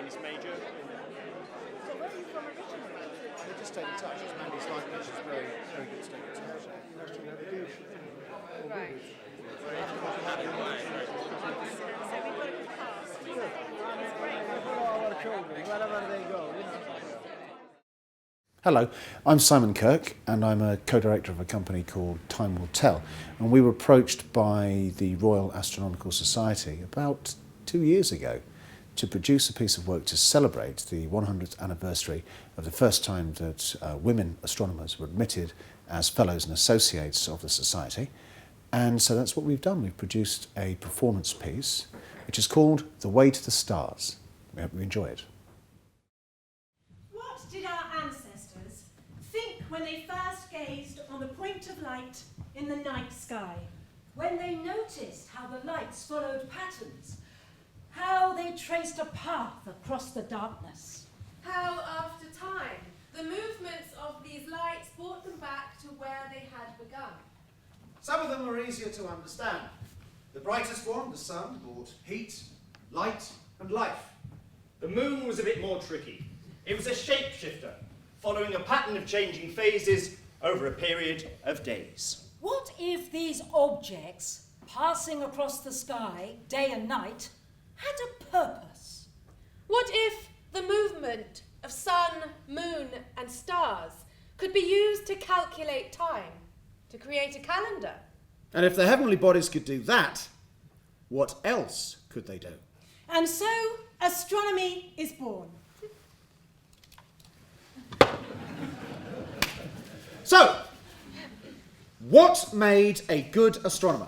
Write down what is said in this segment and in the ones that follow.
tennis major. So where are you from originally? They just stayed in touch. It's Mandy's life, which is very, very good to stay in touch. Right. So we've got a good cast. It's great. Our children, wherever they go, Hello, I'm Simon Kirch and I'm a co-director of a company called Time Will Tell, and we were approached by the Royal Astronomical Society about 2 years ago to produce a piece of work to celebrate the 100th anniversary of the first time that women astronomers were admitted as fellows and associates of the Society. And so that's what we've done. We've produced a performance piece which is called The Way to the Stars. We hope you enjoy it. What did our ancestors think when they first gazed on the point of light in the night sky? When they noticed how the lights followed patterns, how they traced a path across the darkness. How, after time, the movements of these lights brought them back to where they had begun. Some of them were easier to understand. The brightest one, the sun, brought heat, light, and life. The moon was a bit more tricky. It was a shapeshifter, following a pattern of changing phases over a period of days. What if these objects, passing across the sky day and night, had a purpose? What if the movement of sun, moon, and stars could be used to calculate time, to create a calendar? And if the heavenly bodies could do that, what else could they do? And so astronomy is born. So, what made a good astronomer?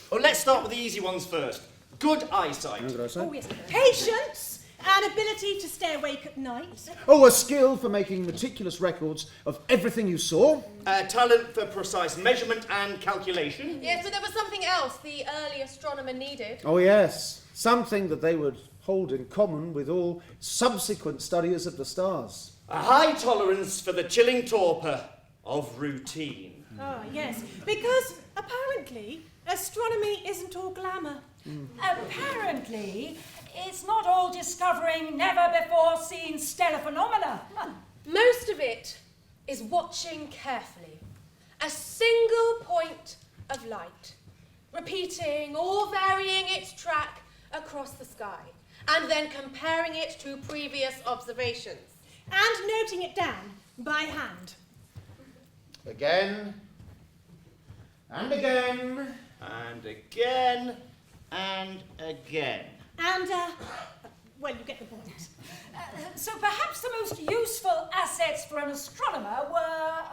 Well, let's start with the easy ones first. Good eyesight. Oh yes, patience and ability to stay awake at night. Oh, a skill for making meticulous records of everything you saw. Talent for precise measurement and calculation. Yes, but there was something else the early astronomer needed. Oh yes, something that they would hold in common with all subsequent studiers of the stars. A high tolerance for the chilling torpor of routine. Ah yes, because apparently astronomy isn't all glamour. Apparently, it's not all discovering never-before-seen stellar phenomena. Most of it is watching carefully a single point of light, repeating or varying its track across the sky, and then comparing it to previous observations. And noting it down by hand. Again, and again, And again, and again. And, well, you get the point. So perhaps the most useful assets for an astronomer were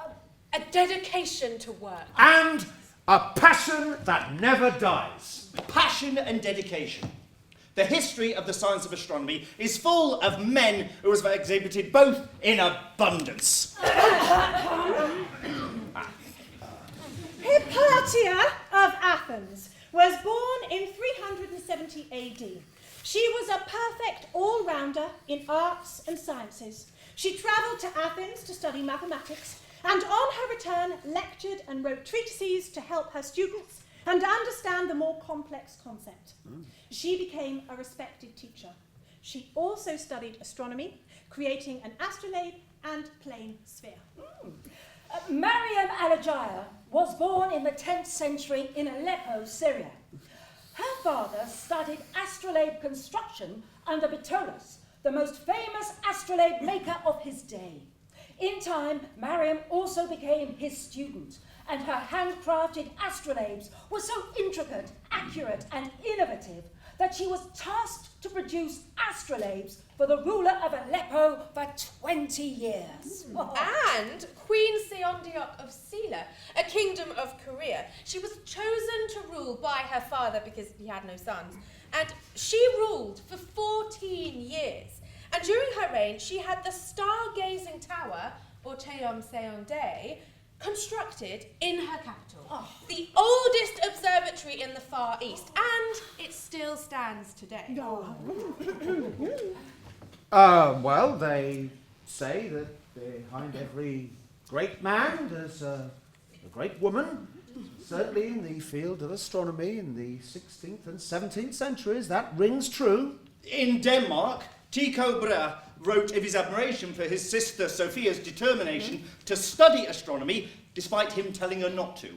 A dedication to work. and a passion that never dies. Passion and dedication. The history of the science of astronomy is full of men who have exhibited both in abundance. Hypatia of Athens was born in 370 AD. She was a perfect all-rounder in arts and sciences. She travelled to Athens to study mathematics, and on her return lectured and wrote treatises to help her students and understand the more complex concept. She became a respected teacher. She also studied astronomy, creating an astrolabe and plane sphere. Mariam Alagiah was born in the 10th century in Aleppo, Syria. Her father studied astrolabe construction under Ptolus, the most famous astrolabe maker of his day. In time, Mariam also became his student, and her handcrafted astrolabes were so intricate, accurate, and innovative that she was tasked to produce astrolabes for the ruler of Aleppo for 20 years. And Queen Seondeok of Sela, a kingdom of Korea. She was chosen to rule by her father because he had no sons. And she ruled for 14 years. And during her reign, she had the stargazing tower, or Cheonseondae, constructed in her capital. The oldest observatory in the Far East, and it still stands today. Well, they say that behind every great man there's a great woman. Certainly in the field of astronomy in the 16th and 17th centuries, that rings true. In Denmark, Tycho Brahe wrote of his admiration for his sister Sophia's determination to study astronomy, despite him telling her not to.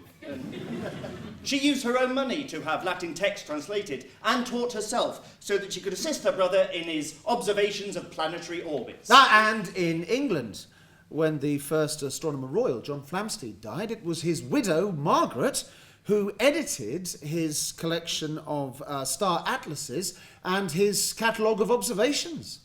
She used her own money to have Latin text translated and taught herself so that she could assist her brother in his observations of planetary orbits. And in England, when the first Astronomer Royal, John Flamsteed, died, it was his widow, Margaret, who edited his collection of star atlases and his catalogue of observations.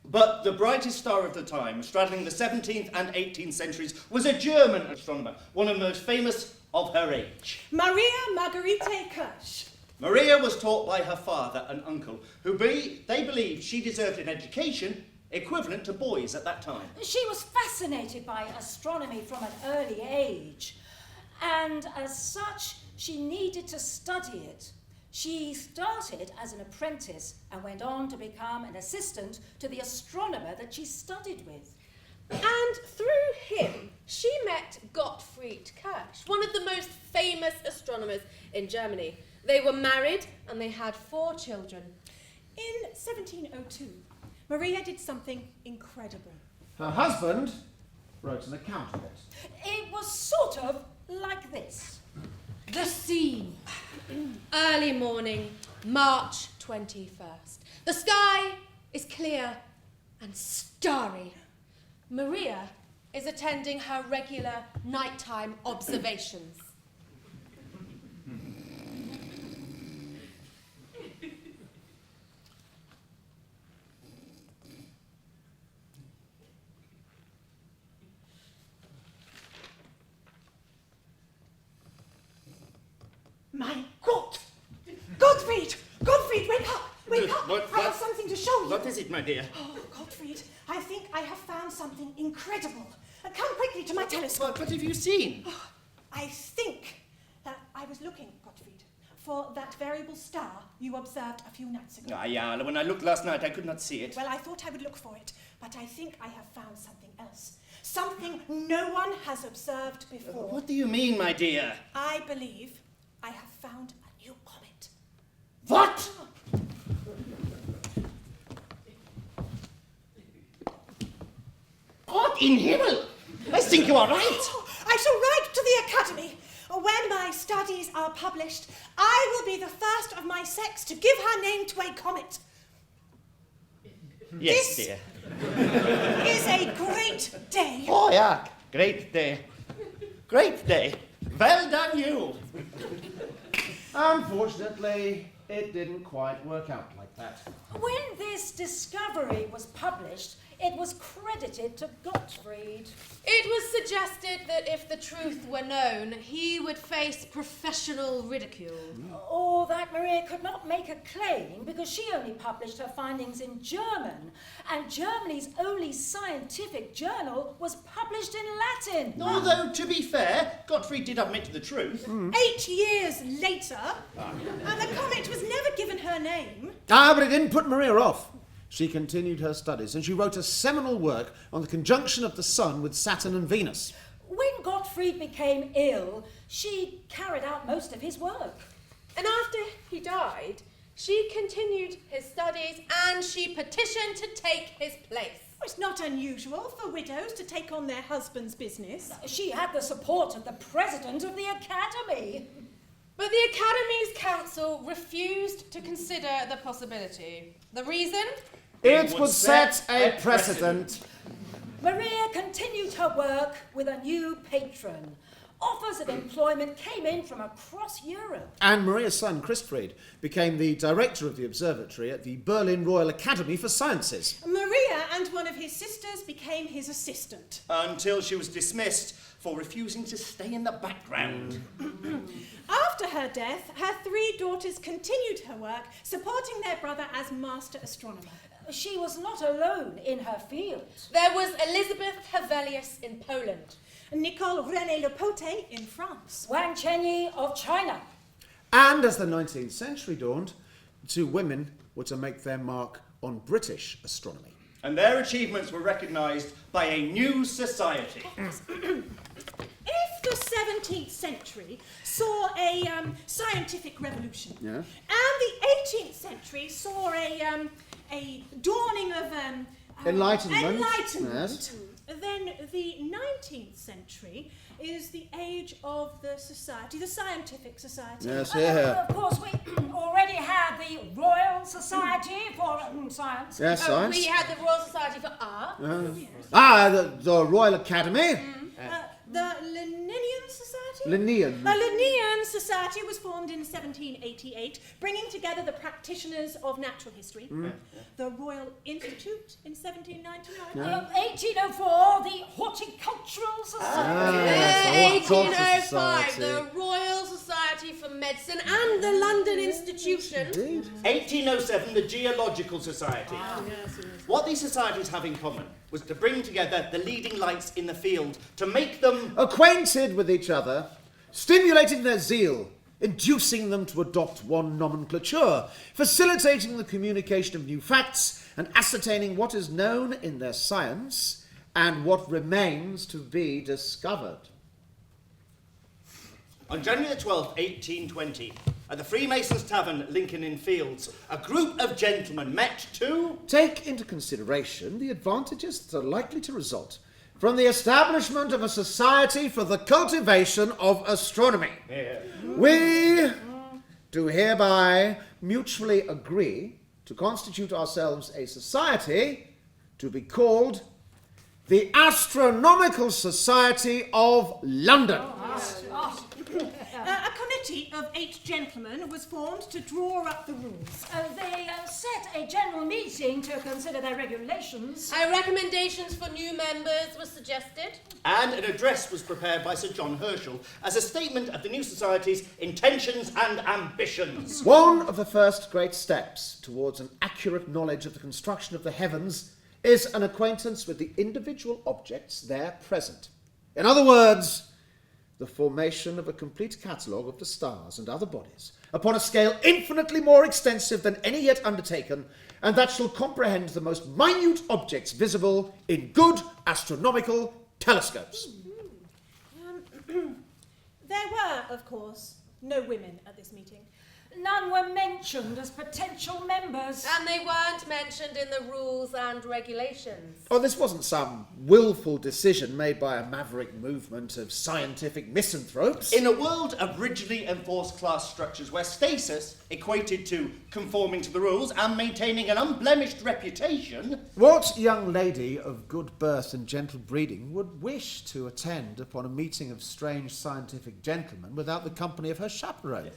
But the brightest star of the time, straddling the 17th and 18th centuries, was a German astronomer, one of the most famous of her age. Maria Margaretha Kirch. Maria was taught by her father and uncle, they believed she deserved an education equivalent to boys at that time. She was fascinated by astronomy from an early age, and as such, she needed to study it. She started as an apprentice and went on to become an assistant to the astronomer that she studied with. And through him, she met Gottfried Kirch, one of the most famous astronomers in Germany. They were married and they had 4 children. In 1702, Maria did something incredible. Her husband wrote an account of it. It was sort of like this. The scene. Early morning, March 21st. The sky is clear and starry. Maria is attending her regular nighttime observations. My God! Gottfried! Gottfried, wake up! Wake up! What- I have something to show you. What is it, my dear? Oh, Gottfried, I think I have found something incredible. Come quickly to my telescope. What have you seen? I think that I was looking, Gottfried, for that variable star you observed a few nights ago. Ah, yeah, when I looked last night, I could not see it. Well, I thought I would look for it, but I think I have found something else. Something no one has observed before. What do you mean, my dear? I believe I have found a new comet. What? God in Himmel! I think you are right. I shall write to the Academy. When my studies are published, I will be the first of my sex to give her name to a comet. Yes, This- dear. Is a great day. Oh, yeah. Great day. Great day. Well done, you. Unfortunately, it didn't quite work out like that. When this discovery was published, it was credited to Gottfried. It was suggested that if the truth were known, he would face professional ridicule. Or that Maria could not make a claim because she only published her findings in German, and Germany's only scientific journal was published in Latin. Although, to be fair, Gottfried did admit the truth. 8 years later, and the comet was never given her name. But it didn't put Maria off. She continued her studies and she wrote a seminal work on the conjunction of the Sun with Saturn and Venus. When Gottfried became ill, she carried out most of his work. And after he died, she continued his studies and she petitioned to take his place. It's not unusual for widows to take on their husband's business. She had the support of the president of the Academy. But the Academy's council refused to consider the possibility. The reason? It would set a precedent. Maria continued her work with a new patron. Offers of employment came in from across Europe. And Maria's son, Christfried, became the director of the observatory at the Berlin Royal Academy for Sciences. Maria and one of his sisters became his assistant. Until she was dismissed for refusing to stay in the background. After her death, her 3 daughters continued her work, supporting their brother as master astronomer. She was not alone in her field. There was Elizabeth Hevelius in Poland. Nicole René Lepote in France. Wang Chenyi of China. And as the 19th century dawned, 2 women were to make their mark on British astronomy. And their achievements were recognised by a new society. If the 17th century saw a scientific revolution, Yeah. and the 18th century saw a a dawning of Enlightenment. enlightenment, Yes. then the 19th century is the age of the society, the scientific society. Yes, here. Of course, we already had the Royal Society for Science. Yes, science. We had the Royal Society for Art. The Royal Academy. The Linnean Society? Linnean. The Linnean Society was formed in 1788, bringing together the practitioners of natural history. The Royal Institute in 1799. 1804, the Horticultural Society. Yes, the Horticultural 1805, Society. the Royal Society for Medicine and the London Institution. Indeed. 1807, the Geological Society. What these societies have in common was to bring together the leading lights in the field to make them Acquainted with each other, stimulating their zeal, inducing them to adopt one nomenclature, facilitating the communication of new facts, and ascertaining what is known in their science and what remains to be discovered. On January the 12th, 1820, at the Freemasons' Tavern, Lincoln Inn Fields, a group of gentlemen met to Take into consideration the advantages that are likely to result from the establishment of a society for the cultivation of astronomy. We do hereby mutually agree to constitute ourselves a society to be called the Astronomical Society of London. A committee of 8 gentlemen was formed to draw up the rules. They set a general meeting to consider their regulations. Recommendations for new members were suggested. and an address was prepared by Sir John Herschel as a statement of the new society's intentions and ambitions. One of the first great steps towards an accurate knowledge of the construction of the heavens is an acquaintance with the individual objects there present. In other words, the formation of a complete catalogue of the stars and other bodies upon a scale infinitely more extensive than any yet undertaken, and that shall comprehend the most minute objects visible in good astronomical telescopes. There were, of course, no women at this meeting. None were mentioned as potential members. And they weren't mentioned in the rules and regulations. Oh, this wasn't some willful decision made by a maverick movement of scientific misanthropes. In a world of rigidly enforced class structures where status equated to conforming to the rules and maintaining an unblemished reputation, What young lady of good birth and gentle breeding would wish to attend upon a meeting of strange scientific gentlemen without the company of her chaperone?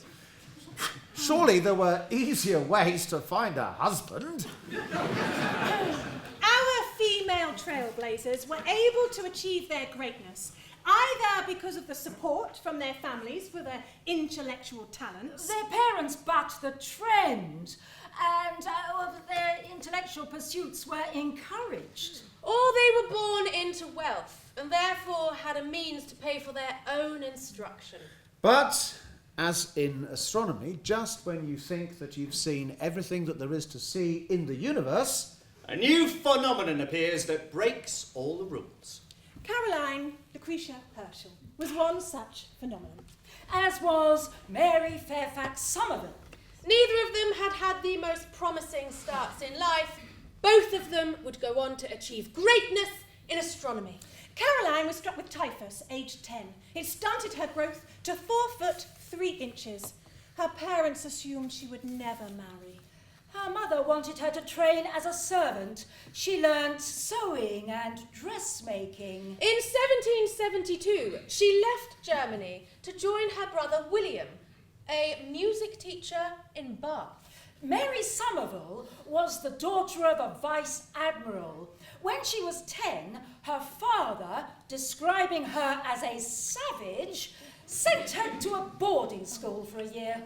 Surely there were easier ways to find a husband. Our female trailblazers were able to achieve their greatness either because of the support from their families for their intellectual talents. Their parents bucked the trend, and their intellectual pursuits were encouraged. Or they were born into wealth and therefore had a means to pay for their own instruction. But, as in astronomy, just when you think that you've seen everything that there is to see in the universe, a new phenomenon appears that breaks all the rules. Caroline Lucretia Herschel was one such phenomenon. As was Mary Fairfax Somerville. Neither of them had had the most promising starts in life. Both of them would go on to achieve greatness in astronomy. Caroline was struck with typhus, aged 10. It stunted her growth to 4 foot 3 inches. Her parents assumed she would never marry. Her mother wanted her to train as a servant. She learnt sewing and dressmaking. In 1772, she left Germany to join her brother William, a music teacher in Bath. Mary Somerville was the daughter of a vice admiral. When she was 10, her father, describing her as a savage, sent her to a boarding school for a year.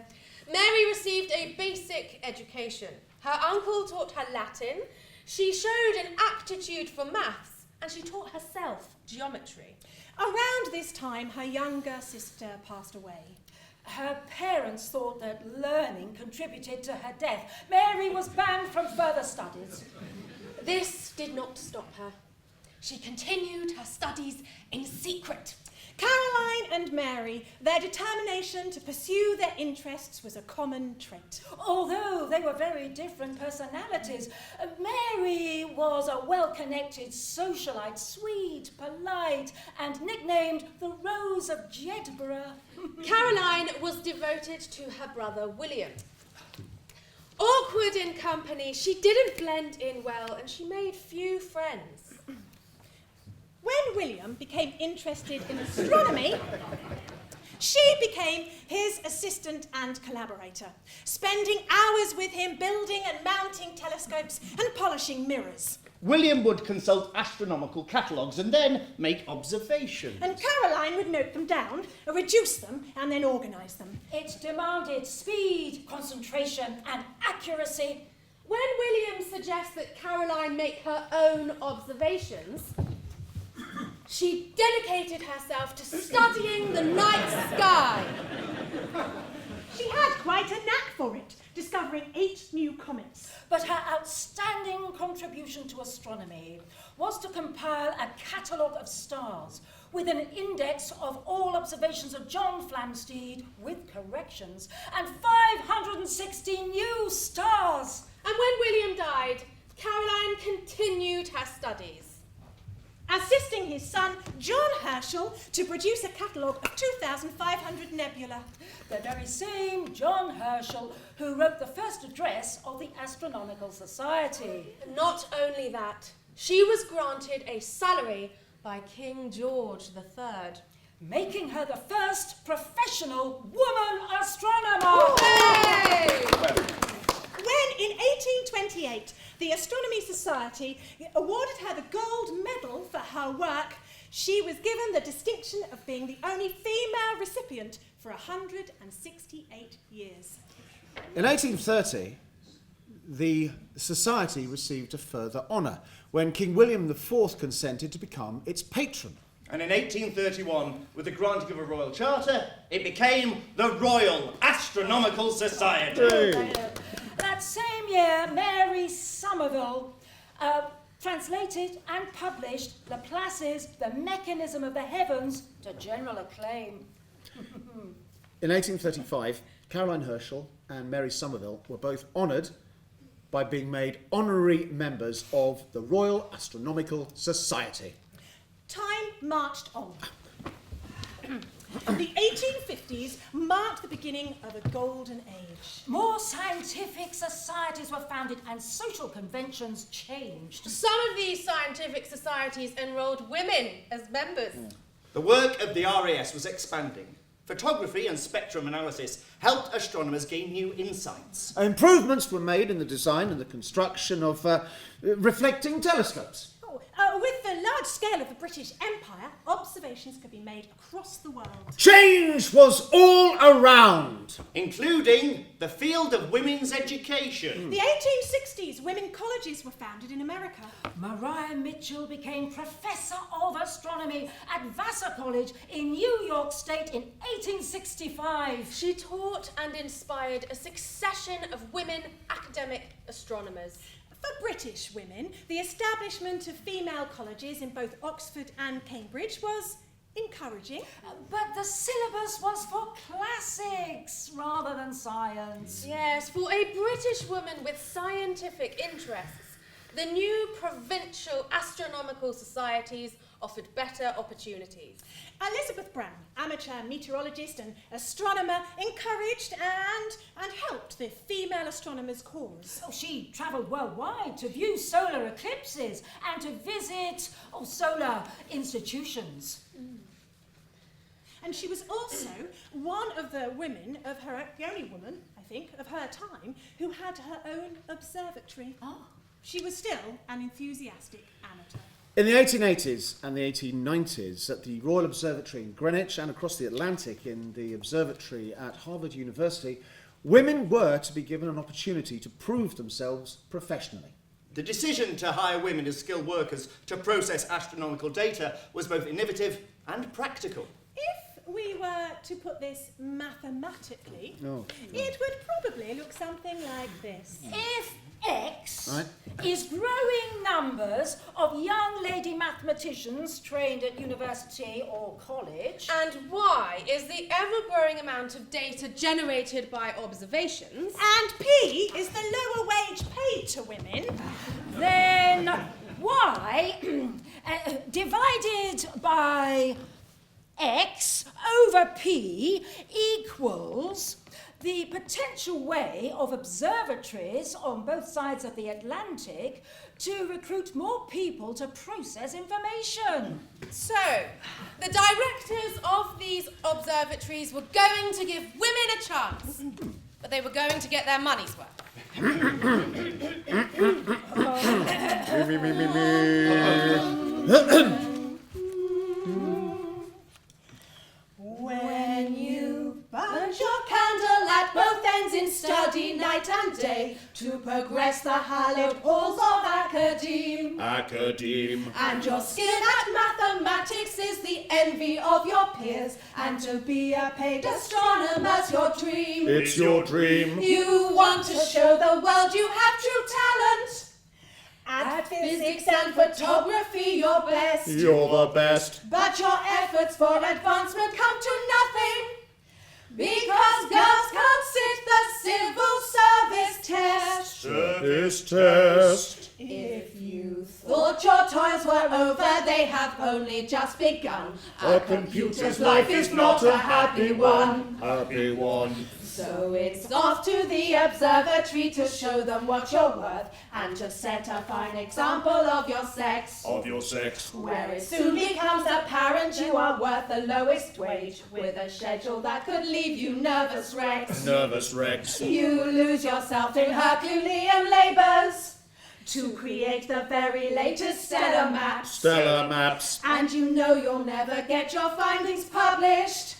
Mary received a basic education. Her uncle taught her Latin. She showed an aptitude for maths, and she taught herself geometry. Around this time, her younger sister passed away. Her parents thought that learning contributed to her death. Mary was banned from further studies. This did not stop her. She continued her studies in secret. Caroline and Mary, their determination to pursue their interests was a common trait. Although they were very different personalities, Mary was a well-connected socialite, sweet, polite, and nicknamed the Rose of Jedburgh. Caroline was devoted to her brother William. Awkward in company, she didn't blend in well, and she made few friends. When William became interested in astronomy, she became his assistant and collaborator, spending hours with him building and mounting telescopes and polishing mirrors. William would consult astronomical catalogues and then make observations. And Caroline would note them down, reduce them, and then organise them. It demanded speed, concentration, and accuracy. When William suggests that Caroline make her own observations, she dedicated herself to studying the night sky. She had quite a knack for it, discovering 8 new comets. But her outstanding contribution to astronomy was to compile a catalogue of stars with an index of all observations of John Flamsteed, with corrections, and 516 new stars. And when William died, Caroline continued her studies, Assisting his son, John Herschel, to produce a catalogue of 2,500 nebula. The very same John Herschel who wrote the first address of the Astronomical Society. Not only that, she was granted a salary by King George III, making her the first professional woman astronomer. Hooray! When, in 1828, the Astronomy Society awarded her the gold medal for her work, she was given the distinction of being the only female recipient for 168 years. In 1830, the Society received a further honour when King William IV consented to become its patron. And in 1831, with the granting of a royal charter, it became the Royal Astronomical Society. That same year, Mary Somerville translated and published Laplace's The Mechanism of the Heavens to general acclaim. In 1835, Caroline Herschel and Mary Somerville were both honoured by being made honorary members of the Royal Astronomical Society. Time marched on. The 1850s marked the beginning of a golden age. More scientific societies were founded and social conventions changed. Some of these scientific societies enrolled women as members. The work of the RAS was expanding. Photography and spectrum analysis helped astronomers gain new insights. Improvements were made in the design and the construction of reflecting telescopes. With the large scale of the British Empire, observations could be made across the world. Change was all around. Including the field of women's education. The 1860s, women colleges were founded in America. Maria Mitchell became Professor of Astronomy at Vassar College in New York State in 1865. She taught and inspired a succession of women academic astronomers. For British women, the establishment of female colleges in both Oxford and Cambridge was encouraging. But the syllabus was for classics rather than science. Yes, for a British woman with scientific interests, the new provincial astronomical societies offered better opportunities. Elizabeth Brown, amateur meteorologist and astronomer, encouraged and helped the female astronomers' cause. She travelled worldwide to view solar eclipses and to visit solar institutions. And she was also one of the women of her, the only woman, I think, of her time, who had her own observatory. She was still an enthusiastic amateur. In the 1880s and the 1890s, at the Royal Observatory in Greenwich and across the Atlantic in the observatory at Harvard University, women were to be given an opportunity to prove themselves professionally. The decision to hire women as skilled workers to process astronomical data was both innovative and practical. If we were to put this mathematically, it would probably look something like this. If X Right. is growing numbers of young lady mathematicians trained at university or college. And Y is the ever-growing amount of data generated by observations. And P is the lower wage paid to women. Then Y divided by X over P equals the potential way of observatories on both sides of the Atlantic to recruit more people to process information. So, the directors of these observatories were going to give women a chance, but they were going to get their money's worth. When you burnt your candle at both ends in study night and day to progress the hallowed halls of academe. And your skill at mathematics is the envy of your peers, and to be a paid astronomer's your dream. It's your dream. You want to show the world you have true talent. At physics and photography you're best. You're the best. But your efforts for advancement come to nothing, because girls can't sit the civil service test. Service test. If you thought your toils were over, they have only just begun. A computer's life is not a happy one. Happy one. So it's off to the observatory to show them what you're worth, and to set a fine example of your sex. Of your sex. Where it soon becomes apparent you are worth the lowest wage, with a schedule that could leave you nervous wrecks. Nervous wrecks. You lose yourself in Herculean labours to create the very latest stellar maps. Stellar maps. And you know you'll never get your findings published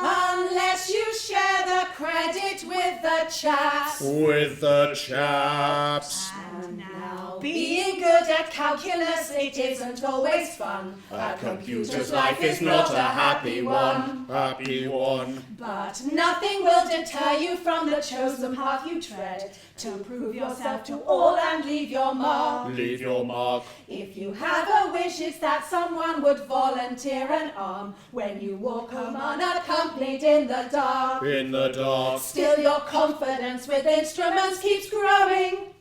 unless you share the credit with the chaps. With the chaps. And now, being good at calculus, it isn't always fun. A computer's life is not a happy one. Happy one. But nothing will deter you from the chosen path you tread, to prove yourself to all and leave your mark. Leave your mark. If you have a wish, it's that someone would volunteer an arm when you walk home unaccompanied in the dark. In the dark. Still your confidence with instruments keeps growing,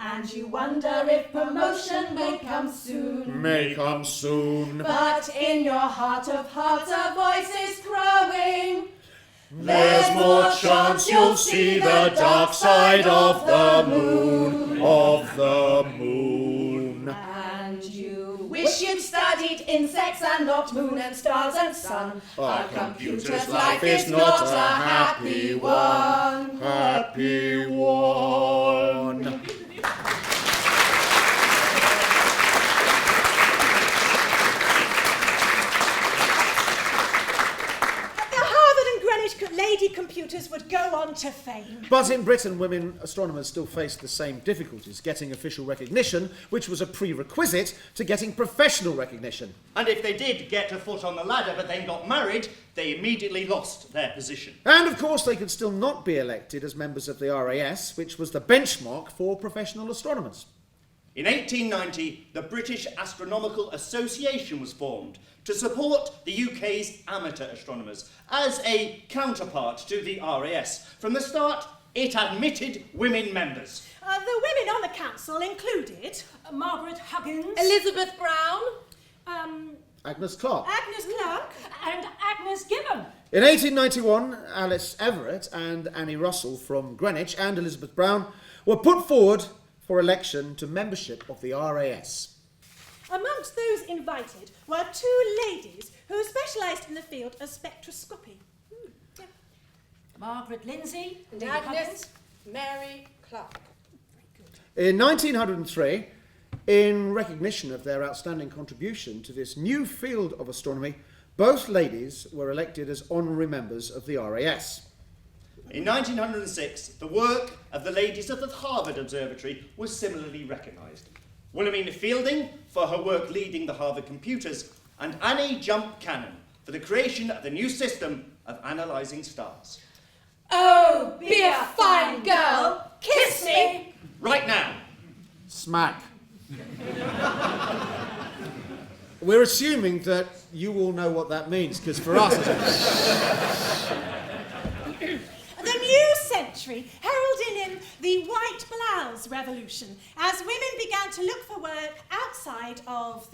and you wonder if promotion may come soon. May come soon. But in your heart of hearts a voice is growing. There's more chance you'll see the dark side of the moon. Of the moon. And you wish you'd studied insects and not moon and stars and sun. A computer's life is not a happy one. Happy one. Lady computers would go on to fame. But in Britain, women astronomers still faced the same difficulties getting official recognition, which was a prerequisite to getting professional recognition. And if they did get a foot on the ladder but then got married, they immediately lost their position. And of course, they could still not be elected as members of the RAS, which was the benchmark for professional astronomers. In 1890, the British Astronomical Association was formed to support the UK's amateur astronomers as a counterpart to the RAS. From the start, it admitted women members. The women on the council included Margaret Huggins, Elizabeth Brown, Agnes Clark. Agnes Clark, and Agnes Gibbon. In 1891, Alice Everett and Annie Russell from Greenwich and Elizabeth Brown were put forward for election to membership of the RAS. Amongst those invited were two ladies who specialised in the field of spectroscopy. Margaret Lindsay, and Lady Agnes Huggins. Mary Clark. In 1903, in recognition of their outstanding contribution to this new field of astronomy, both ladies were elected as honorary members of the RAS. In 1906, the work of the ladies of the Harvard Observatory was similarly recognised. Wilhelmina Fielding for her work leading the Harvard computers, and Annie Jump Cannon for the creation of the new system of analysing stars. Oh, be a fine girl, kiss me! Right now! smack. We're assuming that you all know what that means, because for us... The new century heralded in the white blouse revolution as women began to look for work outside of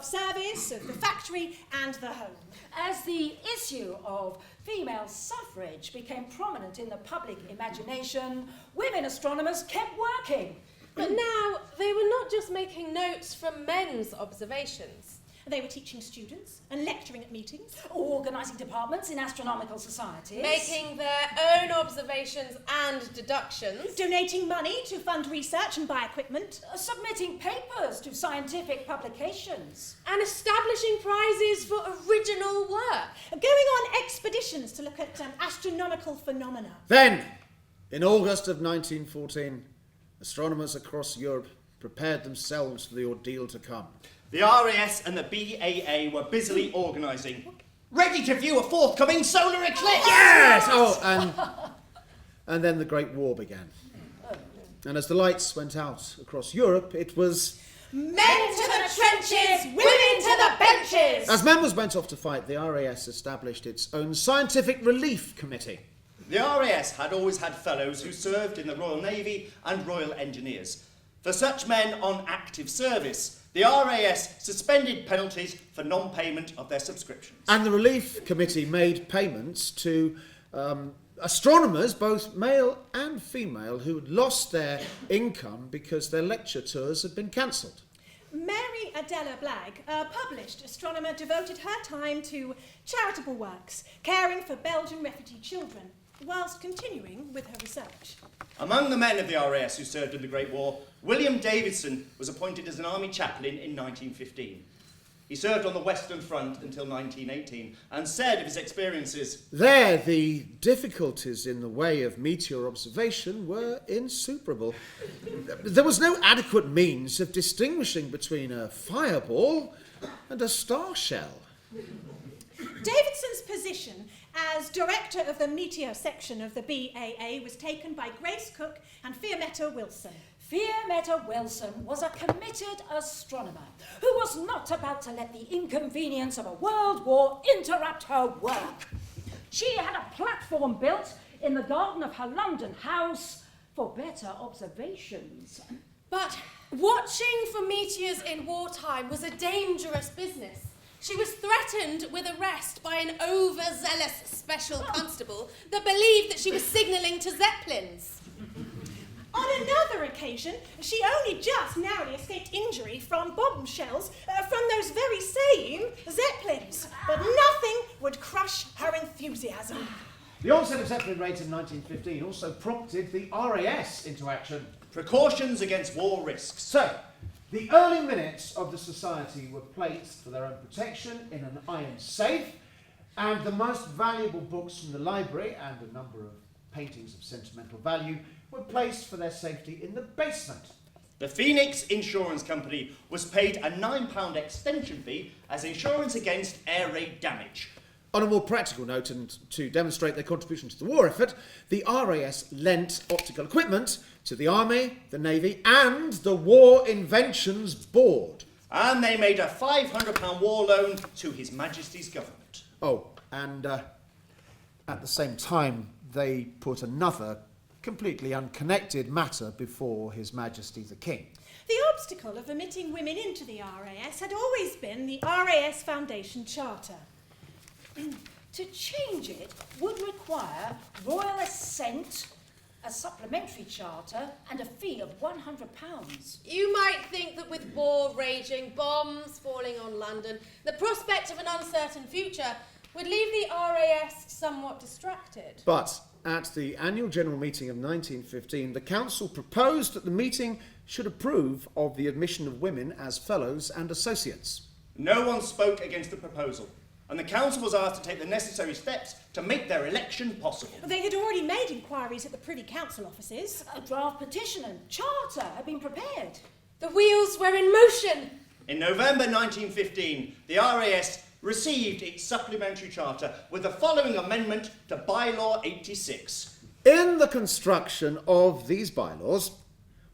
service, of the factory and the home. As the issue of female suffrage became prominent in the public imagination, women astronomers kept working. But now, they were not just making notes from men's observations. They were teaching students and lecturing at meetings, Organising departments in astronomical societies. Making their own observations and deductions. donating money to fund research and buy equipment, Submitting papers to scientific publications. And establishing prizes for original work. going on expeditions to look at astronomical phenomena. Then, in August of 1914, astronomers across Europe prepared themselves for the ordeal to come. The RAS and the BAA were busily organising, ready to view a forthcoming solar eclipse. Yes! Oh, and then the Great War began. And as the lights went out across Europe, it was... Men to the trenches, women to the benches! As men was went off to fight, the RAS established its own Scientific Relief Committee. The RAS had always had fellows who served in the Royal Navy and Royal Engineers. For such men on active service, the RAS suspended penalties for non-payment of their subscriptions. And the Relief Committee made payments to astronomers, both male and female, who had lost their income because their lecture tours had been cancelled. Mary Adela Blagg, a published astronomer, devoted her time to charitable works, caring for Belgian refugee children, whilst continuing with her research. Among the men of the RAS who served in the Great War, William Davidson was appointed as an army chaplain in 1915. He served on the Western Front until 1918 and said of his experiences, There, the difficulties in the way of meteor observation were insuperable. There was no adequate means of distinguishing between a fireball and a star shell. Davidson's position as director of the meteor section of the BAA was taken by Grace Cook and Fiammetta Wilson. Fiammetta Wilson was a committed astronomer who was not about to let the inconvenience of a world war interrupt her work. She had a platform built in the garden of her London house for better observations. But watching for meteors in wartime was a dangerous business. She was threatened with arrest by an overzealous special constable that believed that she was signalling to Zeppelins. On another occasion, she only just narrowly escaped injury from bomb shells from those very same Zeppelins. But nothing would crush her enthusiasm. The onset of Zeppelin raids in 1915 also prompted the RAS into action. precautions against war risks. So, the early minutes of the society were placed for their own protection in an iron safe, and the most valuable books from the library and a number of paintings of sentimental value were placed for their safety in the basement. The Phoenix Insurance Company was paid a £9 extension fee as insurance against air raid damage. On a more practical note, and to demonstrate their contribution to the war effort, the RAS lent optical equipment to the Army, the Navy and the War Inventions Board. And they made a £500 war loan to His Majesty's government. Oh, and at the same time, they put another completely unconnected matter before His Majesty the King. The obstacle of admitting women into the RAS had always been the RAS Foundation Charter. To change it would require royal assent, a supplementary charter, and a fee of £100. You might think that with war raging, bombs falling on London, the prospect of an uncertain future would leave the RAS somewhat distracted. But at the annual general meeting of 1915, the council proposed that the meeting should approve of the admission of women as fellows and associates. No one spoke against the proposal, and the council was asked to take the necessary steps to make their election possible. They had already made inquiries at the Privy Council offices. A draft petition and charter had been prepared. The wheels were in motion. In November 1915, the RAS received its supplementary charter with the following amendment to Bylaw 86. In the construction of these bylaws,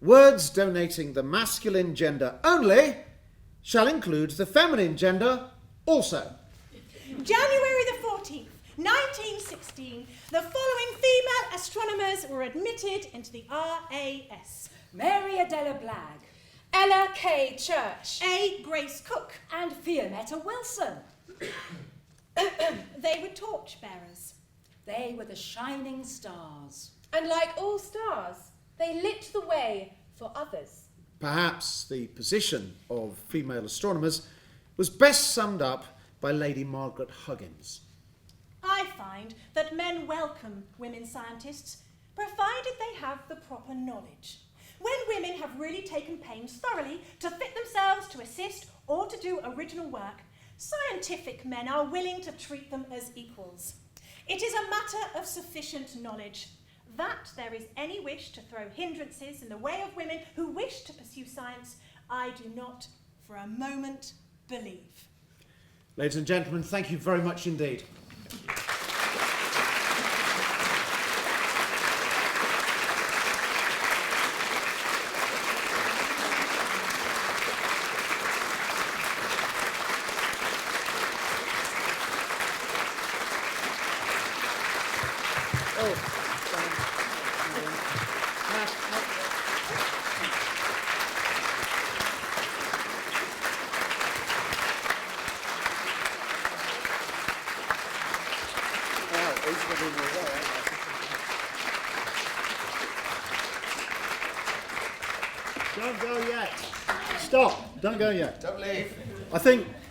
Words donating the masculine gender only shall include the feminine gender also. January the 14th, 1916, the following female astronomers were admitted into the RAS. Mary Adela Blagg Ella K. Church. A. Grace Cook. and Fiametta Wilson. They were torchbearers. They were the shining stars. And like all stars, they lit the way for others. Perhaps the position of female astronomers was best summed up by Lady Margaret Huggins. I find that men welcome women scientists, provided they have the proper knowledge. When women have really taken pains thoroughly to fit themselves to assist or to do original work, scientific men are willing to treat them as equals. It is a matter of sufficient knowledge. That there is any wish to throw hindrances in the way of women who wish to pursue science, I do not for a moment believe. Ladies and gentlemen, thank you very much indeed. Don't go yet. Stop. Don't go yet. Don't leave.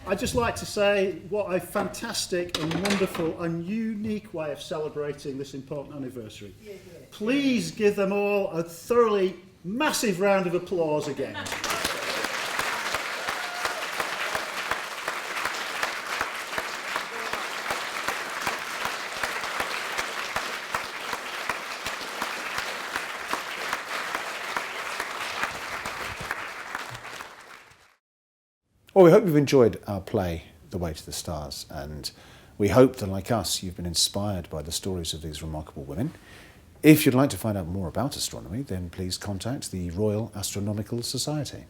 I'd just like to say what a fantastic and wonderful and unique way of celebrating this important anniversary. Please give them all a thoroughly massive round of applause again. Well, we hope you've enjoyed our play, The Way to the Stars, and we hope that, like us, you've been inspired by the stories of these remarkable women. If you'd like to find out more about astronomy, then please contact the Royal Astronomical Society.